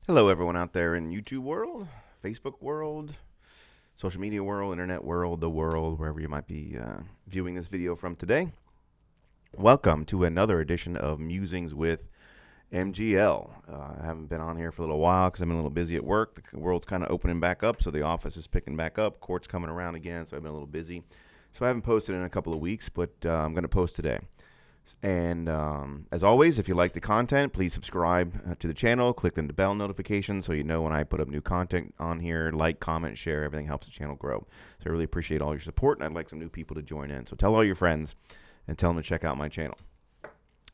Hello, everyone out there in YouTube world, Facebook world, social media world, internet world, the world, wherever you might be viewing this video from today. Welcome to another edition of Musings with MGL. I haven't been on here for a little while because I've been a little busy at work. The world's kind of opening back up, so the office is picking back up. Court's coming around again, so I've been a little busy. So I haven't posted in a couple of weeks, but I'm going to post today. And as always, if you like the content, please subscribe to the channel. Click the bell notification so you know when I put up new content on here. Like, comment, share. Everything helps the channel grow. So I really appreciate all your support, and I'd like some new people to join in. So tell all your friends and tell them to check out my channel.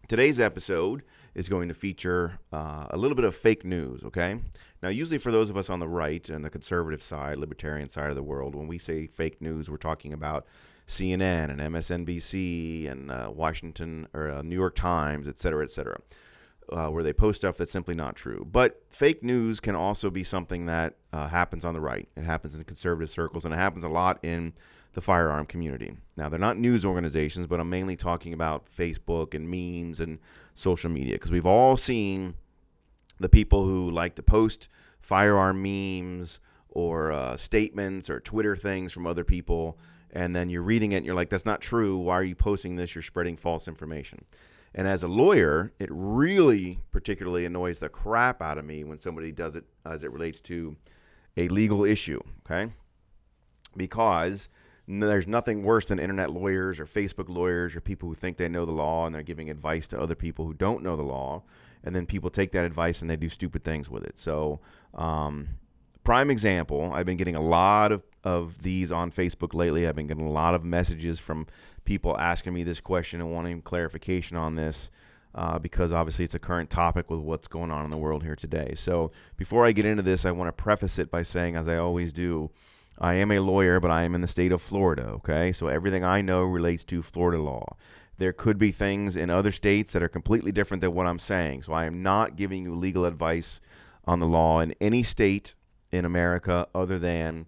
Today's episode is going to feature a little bit of fake news, okay? Now, usually for those of us on the right and the conservative side, libertarian side of the world, when we say fake news, we're talking about CNN and MSNBC and Washington or New York Times, et cetera, where they post stuff that's simply not true. But fake news can also be something that happens on the right. It happens in conservative circles, and it happens a lot in the firearm community. Now, they're not news organizations, but I'm mainly talking about Facebook and memes and social media, because we've all seen the people who like to post firearm memes or statements or Twitter things from other people, and then you're reading it and you're like, that's not true. Why are you posting this? You're spreading false information. And as a lawyer, it really particularly annoys the crap out of me when somebody does it as it relates to a legal issue, okay? Because there's nothing worse than internet lawyers or Facebook lawyers or people who think they know the law and they're giving advice to other people who don't know the law. And then people take that advice and they do stupid things with it. So, prime example, I've been getting a lot of these on Facebook lately. I've been getting a lot of messages from people asking me this question and wanting clarification on this because obviously it's a current topic with what's going on in the world here today. So before I get into this, I want to preface it by saying, as I always do, I am a lawyer, but I am in the state of Florida, okay? So everything I know relates to Florida law. There could be things in other states that are completely different than what I'm saying. So I am not giving you legal advice on the law in any state in America other than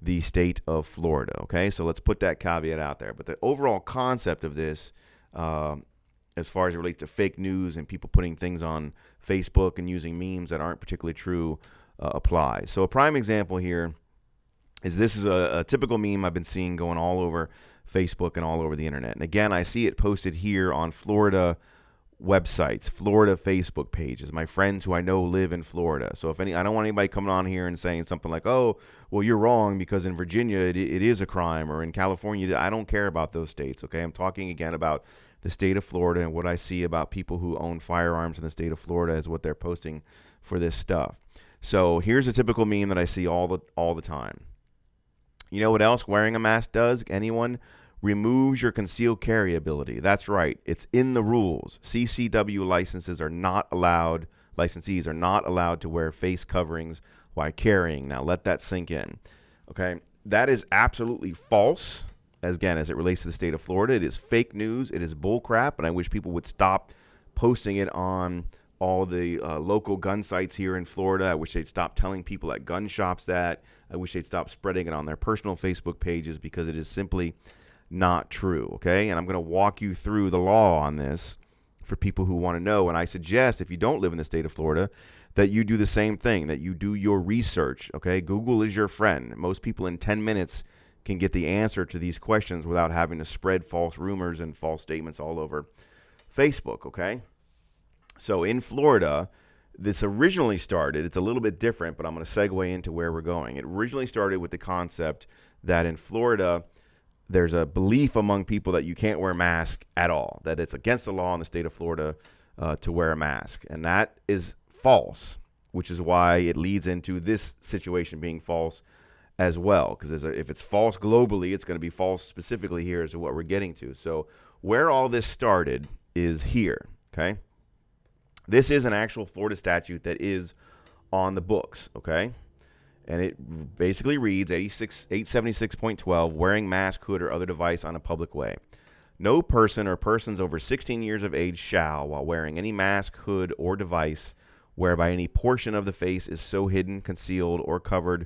the state of Florida, okay? So let's put that caveat out there. But the overall concept of this, as far as it relates to fake news and people putting things on Facebook and using memes that aren't particularly true, applies. So a prime example here is this is a typical meme I've been seeing going all over Facebook and all over the internet. And again, I see it posted here on Florida websites, Florida Facebook pages, my friends who I know live in Florida. So I don't want anybody coming on here and saying something like, oh, well, you're wrong because in Virginia it is a crime, or in California. I don't care about those states, okay? I'm talking again about the state of Florida, and what I see about people who own firearms in the state of Florida is what they're posting for this stuff. So here's a typical meme that I see all the time. You know what else wearing a mask does? Anyone? Removes your concealed carry ability. That's right. It's in the rules. CCW licensees are not allowed to wear face coverings while carrying. Now let that sink in. Okay. That is absolutely false. As it relates to the state of Florida, it is fake news. It is bull crap. And I wish people would stop posting it on all the local gun sites here in Florida. I wish they'd stop telling people at gun shops that. I wish they'd stop spreading it on their personal Facebook pages, because it is simply not true, okay? And I'm going to walk you through the law on this for people who want to know. And I suggest, if you don't live in the state of Florida, that you do the same thing, that you do your research, okay? Google is your friend. Most people in 10 minutes can get the answer to these questions without having to spread false rumors and false statements all over Facebook, okay? So in Florida, this originally started, it's a little bit different, but I'm going to segue into where we're going. It originally started with the concept that in Florida, there's a belief among people that you can't wear a mask at all, that it's against the law in the state of Florida to wear a mask. And that is false, which is why it leads into this situation being false as well. Because if it's false globally, it's going to be false specifically here as to what we're getting to. So where all this started is here, okay? This is an actual Florida statute that is on the books, okay? And it basically reads 876.12, wearing mask, hood, or other device on a public way. No person or persons over 16 years of age shall, while wearing any mask, hood, or device whereby any portion of the face is so hidden, concealed, or covered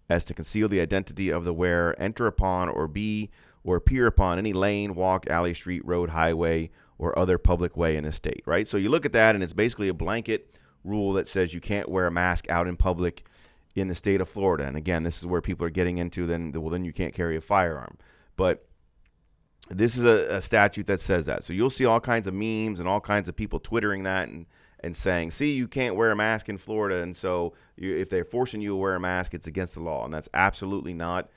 as to conceal the identity of the wearer, enter upon or be or appear upon any lane, walk, alley, street, road, highway, or other public way in the state, right? So you look at that, and it's basically a blanket rule that says you can't wear a mask out in public in the state of Florida. And again, this is where people are getting into then you can't carry a firearm. But this is a statute that says that. So you'll see all kinds of memes and all kinds of people twittering that and saying, see, you can't wear a mask in Florida. And so if they're forcing you to wear a mask, it's against the law. And that's absolutely not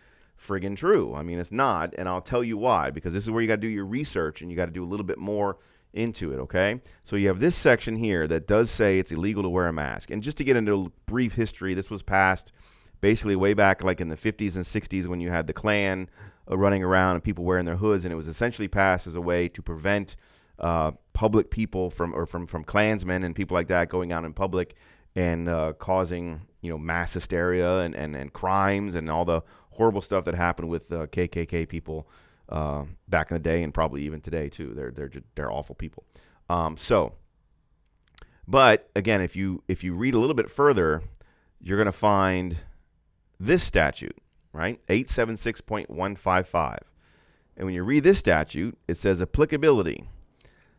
friggin' true. I mean, it's not. And I'll tell you why, because this is where you got to do your research and you got to do a little bit more into it. Okay. So you have this section here that does say it's illegal to wear a mask. And just to get into a brief history, this was passed basically way back like in the 50s and 60s when you had the Klan running around and people wearing their hoods, and it was essentially passed as a way to prevent public people from Klansmen and people like that going out in public and causing mass hysteria and crimes and all the horrible stuff that happened with KKK people back in the day and probably even today too. They're awful people. But again, if you read a little bit further, you're going to find this statute, right? 876.155. And when you read this statute, it says applicability.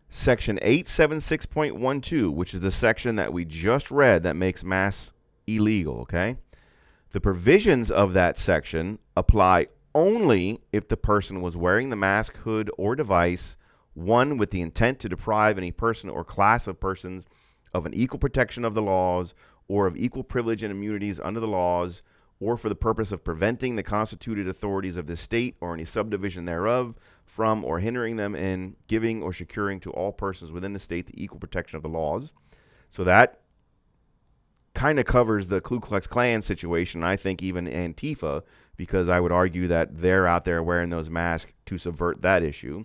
Section 876.12, which is the section that we just read that makes masks illegal, okay? The provisions of that section apply only if the person was wearing the mask, hood, or device, one, with the intent to deprive any person or class of persons of an equal protection of the laws or of equal privilege and immunities under the laws, or for the purpose of preventing the constituted authorities of the state or any subdivision thereof from or hindering them in giving or securing to all persons within the state the equal protection of the laws. So that kind of covers the Ku Klux Klan situation, I think even Antifa, because I would argue that they're out there wearing those masks to subvert that issue.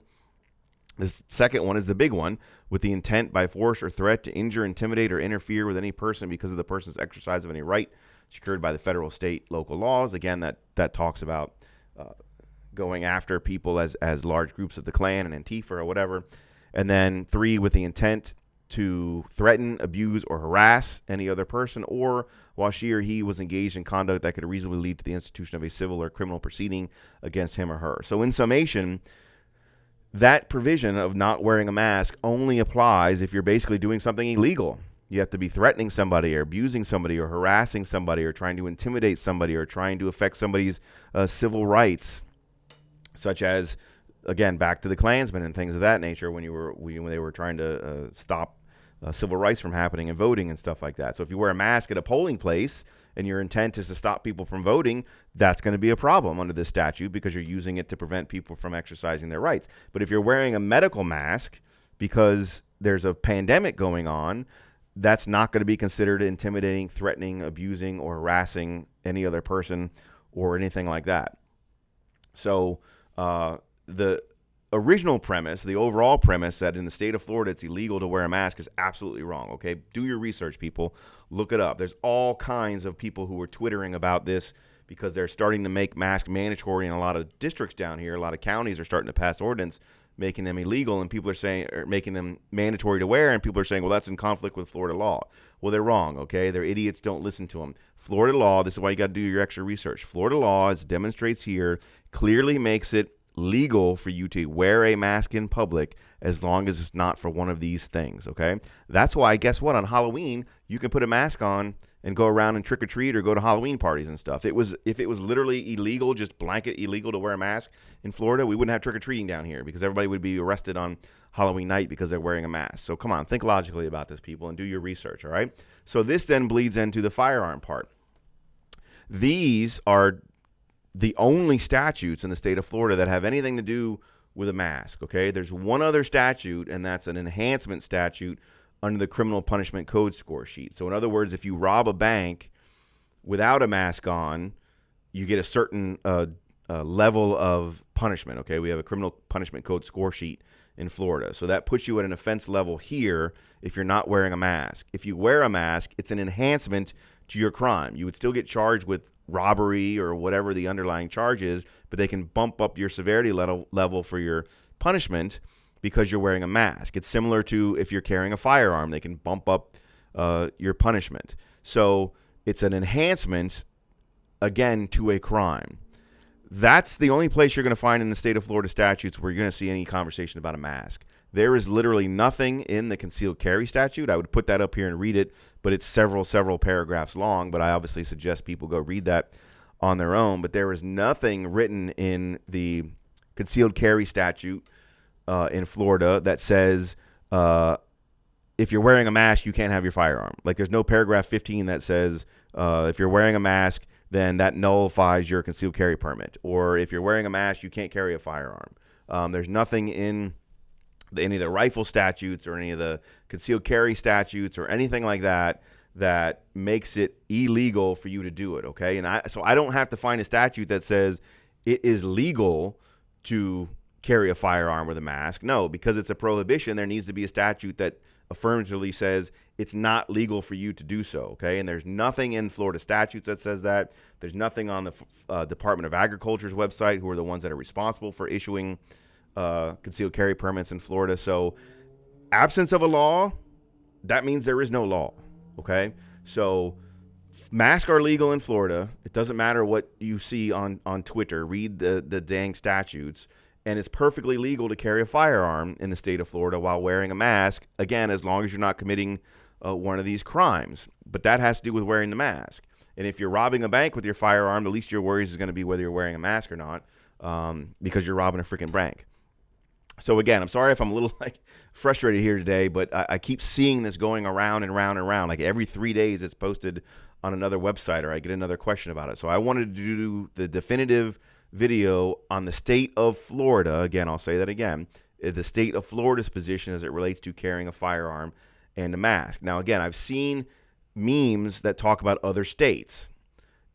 The second one is the big one, with the intent by force or threat to injure, intimidate, or interfere with any person because of the person's exercise of any right secured by the federal, state, local laws. Again, that talks about going after people as large groups of the Klan and Antifa or whatever. And then 3, with the intent to threaten, abuse, or harass any other person, or while she or he was engaged in conduct that could reasonably lead to the institution of a civil or criminal proceeding against him or her. So in summation, that provision of not wearing a mask only applies if you're basically doing something illegal. You have to be threatening somebody or abusing somebody or harassing somebody or trying to intimidate somebody or trying to affect somebody's civil rights, such as, again, back to the Klansmen and things of that nature when they were trying to stop civil rights from happening and voting and stuff like that. So if you wear a mask at a polling place and your intent is to stop people from voting, that's going to be a problem under this statute because you're using it to prevent people from exercising their rights. But if you're wearing a medical mask because there's a pandemic going on, that's not going to be considered intimidating, threatening, abusing, or harassing any other person or anything like that. So the original premise, the overall premise that in the state of Florida it's illegal to wear a mask is absolutely wrong, okay? Do your research, people. Look it up. There's all kinds of people who are twittering about this because they're starting to make masks mandatory in a lot of districts down here. A lot of counties are starting to pass ordinance making them illegal, and people are saying, or making them mandatory to wear, and people are saying, well, that's in conflict with Florida law. Well, they're wrong, okay? They're idiots. Don't listen to them. Florida law, this is why you got to do your extra research. Florida law, as it demonstrates here, clearly makes it legal for you to wear a mask in public as long as it's not for one of these things, okay? That's why, guess what? On Halloween, you can put a mask on and go around and trick or treat or go to Halloween parties and stuff. If it was literally illegal, just blanket illegal to wear a mask in Florida, we wouldn't have trick or treating down here because everybody would be arrested on Halloween night because they're wearing a mask. So come on, think logically about this, people, and do your research, all right? So this then bleeds into the firearm part. These are the only statutes in the state of Florida that have anything to do with a mask, okay? There's one other statute, and that's an enhancement statute under the Criminal Punishment Code score sheet. So in other words, if you rob a bank without a mask on, you get a certain level of punishment, okay? We have a Criminal Punishment Code score sheet in Florida. So that puts you at an offense level here if you're not wearing a mask. If you wear a mask, it's an enhancement to your crime. You would still get charged with robbery or whatever the underlying charge is, but they can bump up your severity level for your punishment because you're wearing a mask. It's similar to if you're carrying a firearm, they can bump up your punishment. So it's an enhancement, again, to a crime. That's the only place you're going to find in the state of Florida statutes where you're going to see any conversation about a mask. There is literally nothing in the concealed carry statute. I would put that up here and read it, but it's several paragraphs long. But I obviously suggest people go read that on their own. But there is nothing written in the concealed carry statute in Florida that says if you're wearing a mask, you can't have your firearm. Like, there's no paragraph 15 that says if you're wearing a mask, then that nullifies your concealed carry permit. Or if you're wearing a mask, you can't carry a firearm. There's nothing in any of the rifle statutes or any of the concealed carry statutes or anything like that that makes it illegal for you to do it, okay? And so I don't have to find a statute that says it is legal to carry a firearm with a mask. No, because it's a prohibition, there needs to be a statute that affirmatively says it's not legal for you to do so, okay? And there's nothing in Florida statutes that says that. There's nothing on the Department of Agriculture's website, who are the ones that are responsible for issuing concealed carry permits in Florida. So absence of a law, that means there is no law, okay? So masks are legal in Florida. It doesn't matter what you see on Twitter. Read the dang statutes. And it's perfectly legal to carry a firearm in the state of Florida while wearing a mask, again, as long as you're not committing one of these crimes. But that has to do with wearing the mask. And if you're robbing a bank with your firearm, the least your worries is going to be whether you're wearing a mask or not, because you're robbing a freaking bank. So again, I'm sorry if I'm a little frustrated here today, but I keep seeing this going around and around and around. Like every 3 days it's posted on another website, or I get another question about it. So I wanted to do the definitive video on the state of Florida. Again, I'll say that again, the state of Florida's position as it relates to carrying a firearm and a mask. Now, again, I've seen memes that talk about other states.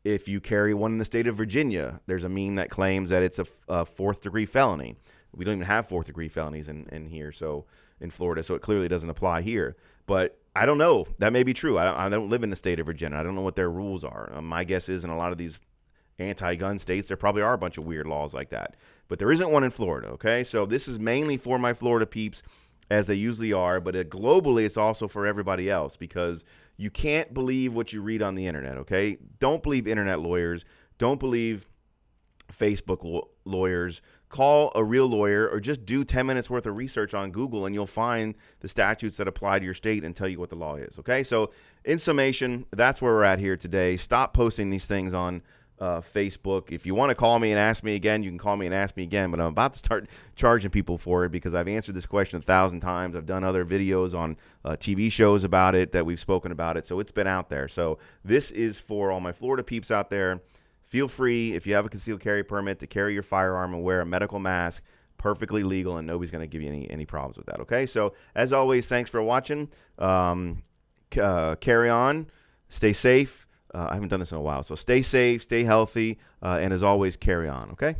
If you carry one in the state of Virginia, there's a meme that claims that it's a fourth-degree felony. We don't even have fourth-degree felonies in here, so in Florida, so it clearly doesn't apply here. But I don't know. That may be true. I don't live in the state of Virginia. I don't know what their rules are. My guess is in a lot of these anti-gun states, there probably are a bunch of weird laws like that. But there isn't one in Florida, okay? So this is mainly for my Florida peeps, as they usually are. But globally, it's also for everybody else, because you can't believe what you read on the internet, okay? Don't believe internet lawyers. Don't believe Facebook lawyers. Call a real lawyer, or just do 10 minutes worth of research on Google, and you'll find the statutes that apply to your state and tell you what the law is, okay? So in summation, that's where we're at here today. Stop posting these things on Facebook. If you want to call me and ask me again, you can call me and ask me again, but I'm about to start charging people for it, because I've answered this question 1,000 times. I've done other videos on TV shows about it that we've spoken about it, so it's been out there. So this is for all my Florida peeps out there. Feel free, if you have a concealed carry permit, to carry your firearm and wear a medical mask. Perfectly legal, and nobody's going to give you any problems with that, okay? So as always, thanks for watching. Carry on. Stay safe. I haven't done this in a while, so stay safe, stay healthy, and as always, carry on, okay?